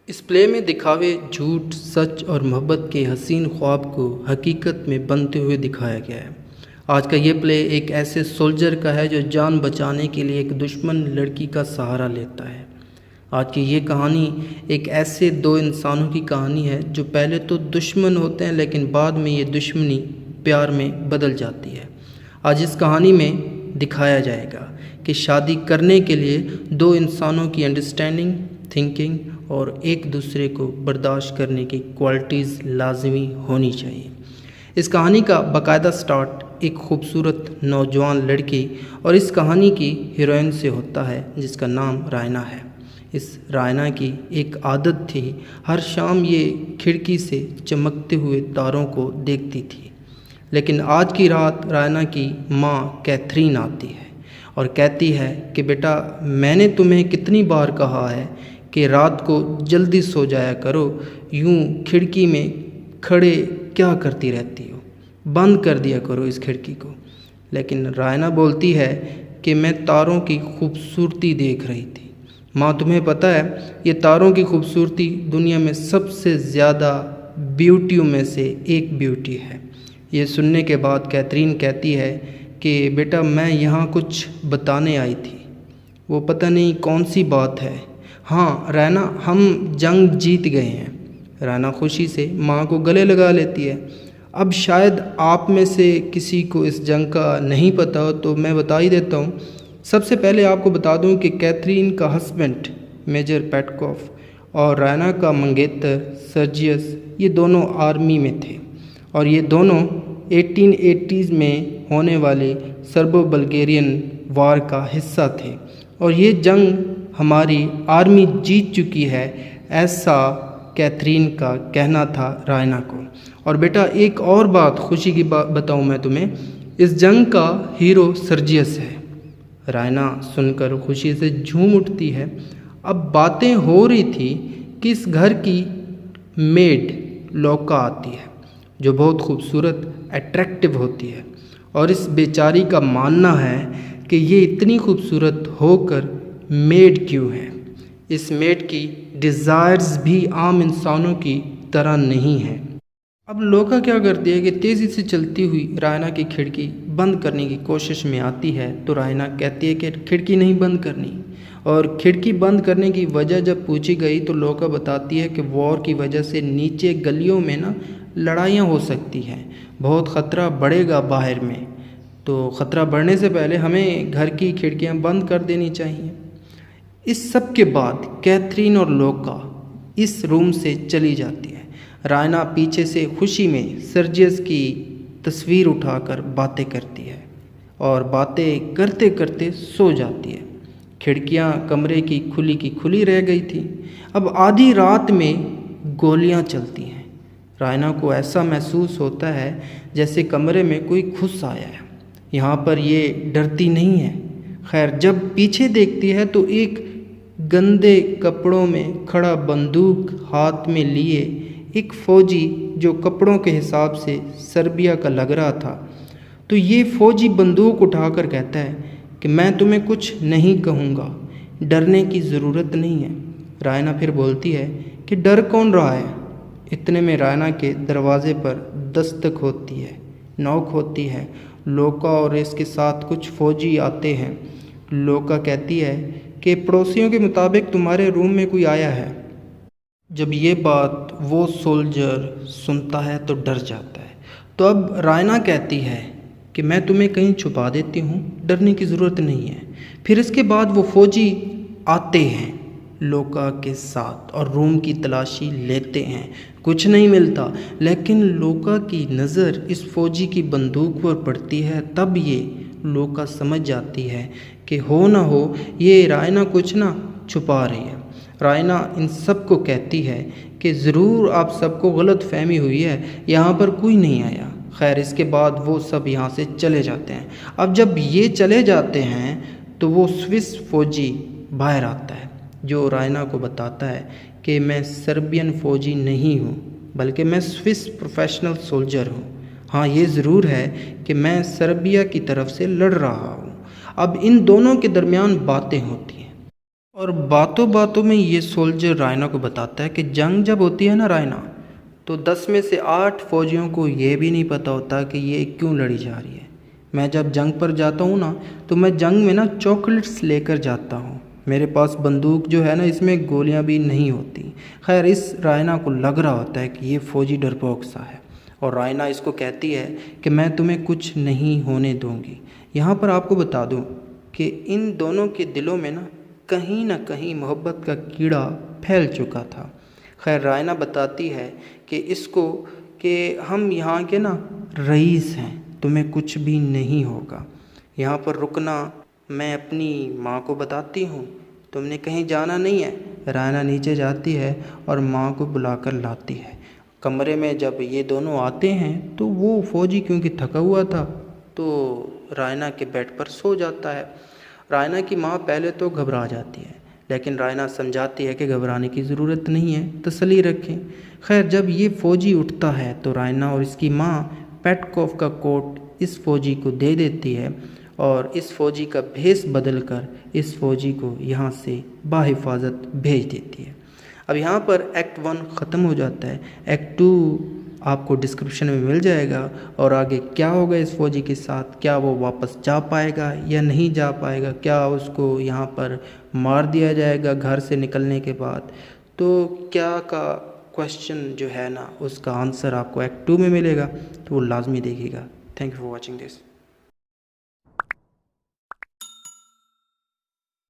اس پلے میں دکھاوے جھوٹ، سچ اور محبت کے حسین خواب کو حقیقت میں بنتے ہوئے دکھایا گیا ہے۔ آج کا یہ پلے ایک ایسے سولجر کا ہے جو جان بچانے کے لیے ایک دشمن لڑکی کا سہارا لیتا ہے۔ آج کی یہ کہانی ایک ایسے دو انسانوں کی کہانی ہے جو پہلے تو دشمن ہوتے ہیں لیکن بعد میں یہ دشمنی پیار میں بدل جاتی ہے۔ آج اس کہانی میں دکھایا جائے گا کہ شادی کرنے کے لیے دو انسانوں کی انڈرسٹینڈنگ، تھنکنگ اور ایک دوسرے کو برداشت کرنے کی کوالٹیز لازمی ہونی چاہیے۔ اس کہانی کا باقاعدہ سٹارٹ ایک خوبصورت نوجوان لڑکی اور اس کہانی کی ہیروئن سے ہوتا ہے جس کا نام رائنا ہے۔ اس رائنا کی ایک عادت تھی، ہر شام یہ کھڑکی سے چمکتے ہوئے تاروں کو دیکھتی تھی۔ لیکن آج کی رات رائنا کی ماں کیتھرین آتی ہے اور کہتی ہے کہ بیٹا، میں نے تمہیں کتنی بار کہا ہے کہ رات کو جلدی سو جایا کرو، یوں کھڑکی میں کھڑے کیا کرتی رہتی ہو، بند کر دیا کرو اس کھڑکی کو۔ لیکن رائنا بولتی ہے کہ میں تاروں کی خوبصورتی دیکھ رہی تھی۔ ماں، تمہیں پتہ ہے یہ تاروں کی خوبصورتی دنیا میں سب سے زیادہ بیوٹیوں میں سے ایک بیوٹی ہے۔ یہ سننے کے بعد کیتھرین کہتی ہے کہ بیٹا، میں یہاں کچھ بتانے آئی تھی، وہ پتہ نہیں کون سی بات ہے۔ ہاں رائنا، ہم جنگ جیت گئے ہیں۔ رائنا خوشی سے ماں کو گلے لگا لیتی ہے۔ اب شاید آپ میں سے کسی کو اس جنگ کا نہیں پتہ ہو تو میں بتا ہی دیتا ہوں۔ سب سے پہلے آپ کو بتا دوں کہ کیتھرین کا ہسبینڈ میجر پیٹکوف اور رائنا کا منگیتر سرجیس یہ دونوں آرمی میں تھے اور یہ دونوں 1880s میں ہونے والے سربو بلگیرین وار کا حصہ تھے اور یہ جنگ ہماری آرمی جیت چکی ہے، ایسا کیتھرین کا کہنا تھا رائنا کو۔ اور بیٹا، ایک اور بات خوشی کی بتاؤں میں تمہیں، اس جنگ کا ہیرو سرجیس ہے۔ رائنا سن کر خوشی سے جھوم اٹھتی ہے۔ اب باتیں ہو رہی تھی کہ اس گھر کی میڈ لوکا آتی ہے جو بہت خوبصورت، اٹریکٹیو ہوتی ہے، اور اس بیچاری کا ماننا ہے کہ یہ اتنی خوبصورت ہو کر میڈ کیوں ہے۔ اس میڈ کی ڈیزائرز بھی عام انسانوں کی طرح نہیں ہیں۔ اب لوکا کیا کرتی ہے کہ تیزی سے چلتی ہوئی رائنا کی کھڑکی بند کرنے کی کوشش میں آتی ہے تو رائنا کہتی ہے کہ کھڑکی نہیں بند کرنی، اور کھڑکی بند کرنے کی وجہ جب پوچھی گئی تو لوکا بتاتی ہے کہ وار کی وجہ سے نیچے گلیوں میں لڑائیاں ہو سکتی ہیں، بہت خطرہ بڑھے گا باہر میں، تو خطرہ بڑھنے سے پہلے ہمیں گھر کی کھڑکیاں بند کر دینی چاہیے۔ اس سب کے بعد کیتھرین اور لوکا اس روم سے چلی جاتی ہے۔ رائنا پیچھے سے خوشی میں سرجیس کی تصویر اٹھا کر باتیں کرتی ہے اور باتیں کرتے کرتے سو جاتی ہے۔ کھڑکیاں کمرے کی کھلی رہ گئی تھیں۔ اب آدھی رات میں گولیاں چلتی ہیں۔ رائنا کو ایسا محسوس ہوتا ہے جیسے کمرے میں کوئی گھس آیا ہے۔ یہاں پر یہ ڈرتی نہیں ہے۔ خیر، جب پیچھے دیکھتی ہے تو ایک گندے کپڑوں میں کھڑا بندوق ہاتھ میں لیے ایک فوجی جو کپڑوں کے حساب سے سربیا کا لگ رہا تھا، تو یہ فوجی بندوق اٹھا کر کہتا ہے کہ میں تمہیں کچھ نہیں کہوں گا، ڈرنے کی ضرورت نہیں ہے۔ رائنا پھر بولتی ہے کہ ڈر کون رہا ہے؟ اتنے میں رائنا کے دروازے پر دستک ہوتی ہے، نوک ہوتی ہے۔ لوکا اور اس کے ساتھ کچھ فوجی آتے ہیں۔ لوکا کہتی ہے کہ پڑوسیوں کے مطابق تمہارے روم میں کوئی آیا ہے۔ جب یہ بات وہ سولجر سنتا ہے تو ڈر جاتا ہے۔ تو اب رائنا کہتی ہے کہ میں تمہیں کہیں چھپا دیتی ہوں، ڈرنے کی ضرورت نہیں ہے۔ پھر اس کے بعد وہ فوجی آتے ہیں لوکا کے ساتھ اور روم کی تلاشی لیتے ہیں، کچھ نہیں ملتا، لیکن لوکا کی نظر اس فوجی کی بندوق پر پڑتی ہے۔ تب یہ لوکا سمجھ جاتی ہے کہ ہو نہ ہو یہ رائنا کچھ چھپا رہی ہے۔ رائنا ان سب کو کہتی ہے کہ ضرور آپ سب کو غلط فہمی ہوئی ہے، یہاں پر کوئی نہیں آیا۔ خیر، اس کے بعد وہ سب یہاں سے چلے جاتے ہیں۔ اب جب یہ چلے جاتے ہیں تو وہ سوئس فوجی باہر آتا ہے جو رائنا کو بتاتا ہے کہ میں سربین فوجی نہیں ہوں بلکہ میں سوئس پروفیشنل سولجر ہوں۔ ہاں، یہ ضرور ہے کہ میں سربیا کی طرف سے لڑ رہا ہوں۔ اب ان دونوں کے درمیان باتیں ہوتی ہیں اور باتوں باتوں میں یہ سولجر رائنا کو بتاتا ہے کہ جنگ جب ہوتی ہے نا رائنا، تو 10 میں سے 8 فوجیوں کو یہ بھی نہیں پتہ ہوتا کہ یہ کیوں لڑی جا رہی ہے۔ میں جب جنگ پر جاتا ہوں نا، تو میں جنگ میں نا چاکلیٹس لے کر جاتا ہوں، میرے پاس بندوق جو ہے نا اس میں گولیاں بھی نہیں ہوتی۔ خیر اس رائنا کو لگ رہا ہوتا ہے کہ یہ فوجی ڈرپوک سا ہے، اور رائنا اس کو کہتی ہے کہ میں تمہیں کچھ نہیں ہونے دوں گی۔ یہاں پر آپ کو بتا دوں کہ ان دونوں کے دلوں میں نہ کہیں محبت کا کیڑا پھیل چکا تھا۔ خیر رائنا بتاتی ہے کہ اس کو کہ ہم یہاں کے نا رئیس ہیں، تمہیں کچھ بھی نہیں ہوگا، یہاں پر رکنا۔ میں اپنی ماں کو بتاتی ہوں تم نے کہیں جانا نہیں ہے۔ رائنا نیچے جاتی ہے اور ماں کو بلا کر لاتی ہے۔ کمرے میں جب یہ دونوں آتے ہیں تو وہ فوجی کیونکہ تھکا ہوا تھا تو رائنا کے بیڈ پر سو جاتا ہے۔ رائنا کی ماں پہلے تو گھبرا جاتی ہے، لیکن رائنا سمجھاتی ہے کہ گھبرانے کی ضرورت نہیں ہے، تسلی رکھیں۔ خیر جب یہ فوجی اٹھتا ہے تو رائنا اور اس کی ماں پیٹکوف کا کوٹ اس فوجی کو دے دیتی ہے، اور اس فوجی کا بھیس بدل کر اس فوجی کو یہاں سے بحفاظت بھیج دیتی ہے۔ اب یہاں پر ایکٹ 1 ختم ہو جاتا ہے۔ ایکٹ 2 آپ کو ڈسکرپشن میں مل جائے گا، اور آگے کیا ہوگا اس فوجی کے ساتھ، کیا وہ واپس جا پائے گا یا نہیں جا پائے گا، کیا اس کو یہاں پر مار دیا جائے گا گھر سے نکلنے کے بعد، تو کیا کا کویشچن جو ہے نا اس کا آنسر آپ کو ایکٹ 2 میں ملے گا، تو وہ لازمی دیکھیے گا۔ Thank you for watching this.